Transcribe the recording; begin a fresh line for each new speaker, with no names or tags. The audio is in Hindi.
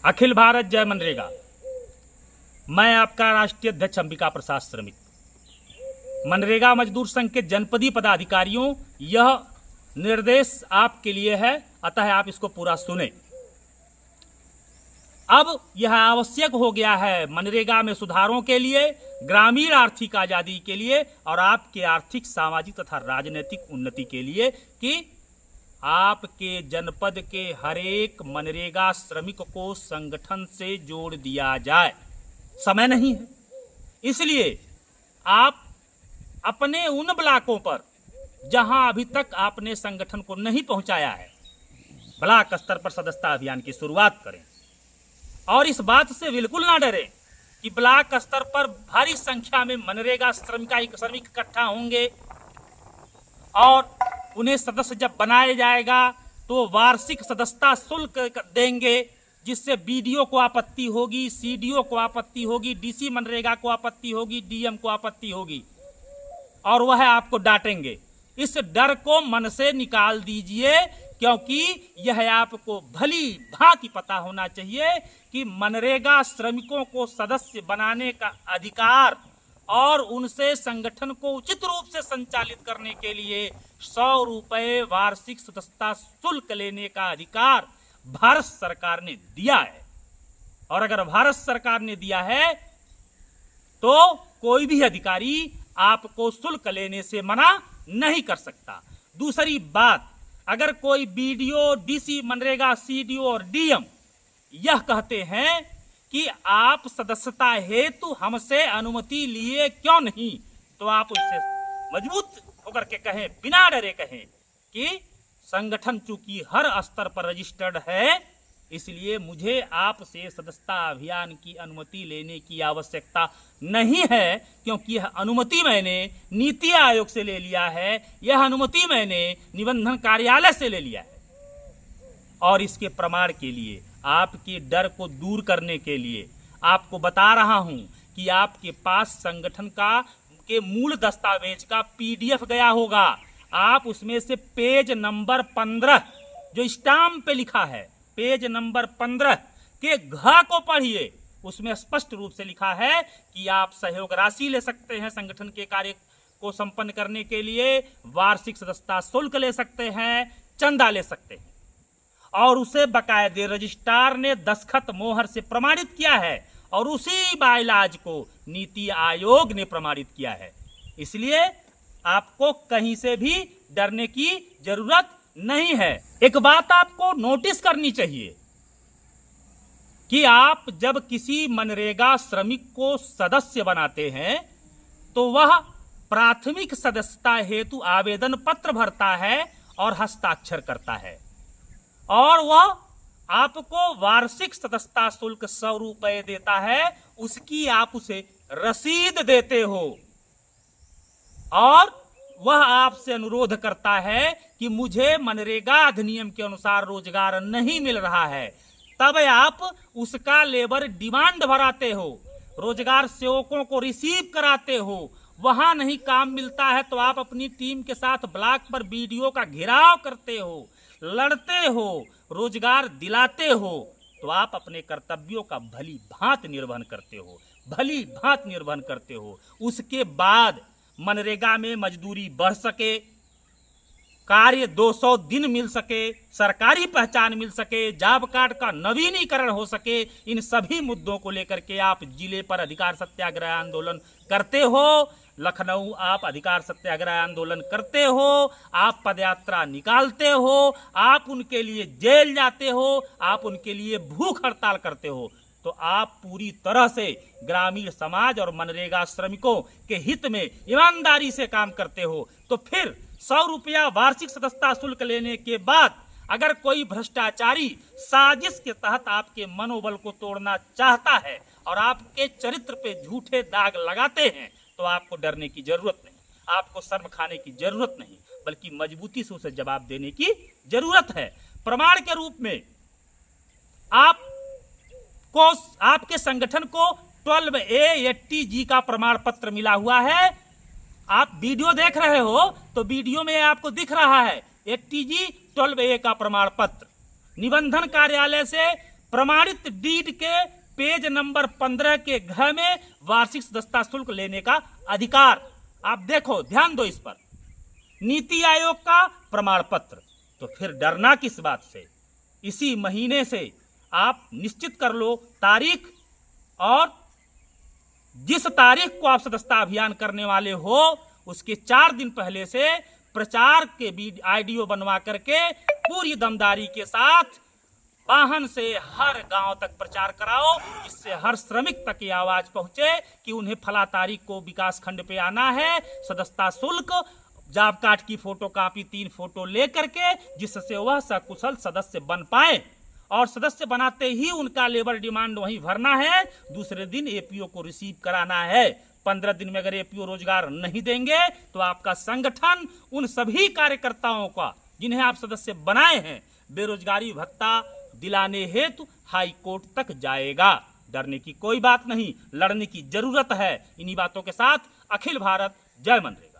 अखिल भारत जय मनरेगा। मैं आपका राष्ट्रीय अध्यक्ष अंबिका प्रसाद श्रमिक। मनरेगा मजदूर संघ के जनपदीय पदाधिकारियों, यह निर्देश आपके लिए है, अतः आप इसको पूरा सुने। अब यह आवश्यक हो गया है मनरेगा में सुधारों के लिए, ग्रामीण आर्थिक आजादी के लिए और आपके आर्थिक, सामाजिक तथा राजनीतिक उन्नति के लिए कि आपके जनपद के हर एक मनरेगा श्रमिक को संगठन से जोड़ दिया जाए। समय नहीं है, इसलिए आप अपने उन ब्लॉकों पर जहां अभी तक आपने संगठन को नहीं पहुंचाया है, ब्लॉक स्तर पर सदस्यता अभियान की शुरुआत करें। और इस बात से बिल्कुल ना डरें कि ब्लॉक स्तर पर भारी संख्या में मनरेगा श्रमिक इकट्ठा होंगे और उन्हें सदस्य जब बनाया जाएगा तो वार्षिक सदस्यता शुल्क देंगे, जिससे बीडीओ को आपत्ति होगी, सीडीओ को आपत्ति होगी, डीसी मनरेगा को आपत्ति होगी, डीएम को आपत्ति होगी और वह आपको डांटेंगे। इस डर को मन से निकाल दीजिए, क्योंकि यह आपको भली भांति पता होना चाहिए कि मनरेगा श्रमिकों को सदस्य बनाने का अधिकार और उनसे संगठन को उचित रूप से संचालित करने के लिए 100 रुपए वार्षिक सदस्यता शुल्क लेने का अधिकार भारत सरकार ने दिया है। और अगर भारत सरकार ने दिया है तो कोई भी अधिकारी आपको शुल्क लेने से मना नहीं कर सकता। दूसरी बात, अगर कोई बीडीओ, डीसी मनरेगा, सीडीओ और डीएम यह कहते हैं कि आप सदस्यता हेतु हमसे अनुमति लिए क्यों नहीं, तो आप उससे मजबूत होकर के कहें, बिना डरे कहें कि संगठन चूंकि हर स्तर पर रजिस्टर्ड है, इसलिए मुझे आपसे सदस्यता अभियान की अनुमति लेने की आवश्यकता नहीं है, क्योंकि यह अनुमति मैंने नीति आयोग से ले लिया है, यह अनुमति मैंने निबंधन कार्यालय से ले लिया है। और इसके प्रमाण के लिए, आपके डर को दूर करने के लिए आपको बता रहा हूं कि आपके पास संगठन के मूल दस्तावेज का पीडीएफ गया होगा। आप उसमें से पेज नंबर 15 जो स्टाम्प पे लिखा है, पेज नंबर 15 के घ को पढ़िए। उसमें स्पष्ट रूप से लिखा है कि आप सहयोग राशि ले सकते हैं, संगठन के कार्य को संपन्न करने के लिए वार्षिक सदस्यता शुल्क ले सकते हैं, चंदा ले सकते हैं, और उसे बाकायदे रजिस्ट्रार ने दस्तखत मोहर से प्रमाणित किया है और उसी बाइलाज को नीति आयोग ने प्रमाणित किया है। इसलिए आपको कहीं से भी डरने की जरूरत नहीं है। एक बात आपको नोटिस करनी चाहिए कि आप जब किसी मनरेगा श्रमिक को सदस्य बनाते हैं तो वह प्राथमिक सदस्यता हेतु आवेदन पत्र भरता है और हस्ताक्षर करता है, और वह आपको वार्षिक सदस्यता शुल्क 100 रुपए देता है। उसकी आप उसे रसीद देते हो और वह आपसे अनुरोध करता है कि मुझे मनरेगा अधिनियम के अनुसार रोजगार नहीं मिल रहा है। तब आप उसका लेबर डिमांड भराते हो, रोजगार सेवकों को रिसीव कराते हो। वहां नहीं काम मिलता है तो आप अपनी टीम के साथ ब्लॉक पर बीडीओ का घेराव करते हो, लड़ते हो, रोजगार दिलाते हो। तो आप अपने कर्तव्यों का भली भांति निर्वहन करते हो, भली भांति निर्वहन करते हो। उसके बाद मनरेगा में मजदूरी बढ़ सके, कार्य 200 दिन मिल सके, सरकारी पहचान मिल सके, जॉब कार्ड का नवीनीकरण हो सके, इन सभी मुद्दों को लेकर के आप जिले पर अधिकार सत्याग्रह आंदोलन करते हो। लखनऊ आप अधिकार सत्याग्रह आंदोलन करते हो, आप पदयात्रा निकालते हो, आप उनके लिए जेल जाते हो, आप उनके लिए भूख हड़ताल करते हो। तो आप पूरी तरह से ग्रामीण समाज और मनरेगा श्रमिकों के हित में ईमानदारी से काम करते हो। तो फिर 100 रुपया वार्षिक सदस्यता शुल्क लेने के बाद अगर कोई भ्रष्टाचारी साजिश के तहत आपके मनोबल को तोड़ना चाहता है और आपके चरित्र पे झूठे दाग लगाते हैं, तो आपको डरने की जरूरत नहीं, आपको शर्म खाने की जरूरत नहीं, बल्कि मजबूती से उसे जवाब देने की जरूरत है। प्रमाण के रूप में आपके संगठन को 12A80G का प्रमाण पत्र मिला हुआ है। आप वीडियो देख रहे हो तो वीडियो में आपको दिख रहा है 80G 12A का प्रमाण पत्र। निबंधन कार्यालय से प्रमाणित डीड के पेज नंबर 15 के घ में वार्षिक सदस्यता शुल्क लेने का अधिकार। आप देखो, ध्यान दो इस पर। नीति आयोग का प्रमाण पत्र, तो फिर डरना किस बात से। इसी महीने से आप निश्चित कर लो तारीख, और जिस तारीख को आप सदस्यता अभियान करने वाले हो उसके 4 दिन पहले से प्रचार के आईडियो बनवा करके पूरी दमदारी के साथ वाहन से हर गांव तक प्रचार कराओ, जिससे हर श्रमिक तक ये आवाज पहुंचे कि उन्हें फला तारीख को विकास खंड पे आना है। सदस्यता शुल्क, जॉब कार्ड की फोटो कॉपी 3 फोटो लेकर के, जिससे वह सकुशल सदस्य बन पाए, और सदस्य बनाते ही उनका लेबर डिमांड वहीं भरना है, दूसरे दिन एपीओ को रिसीव कराना है। 15 दिन में अगर एपीओ रोजगार नहीं देंगे तो आपका संगठन उन सभी कार्यकर्ताओं का जिन्हें आप सदस्य बनाए हैं बेरोजगारी भत्ता दिलाने हेतु हाई कोर्ट तक जाएगा। डरने की कोई बात नहीं, लड़ने की जरूरत है। इन्हीं बातों के साथ अखिल भारत जय मनरेगा।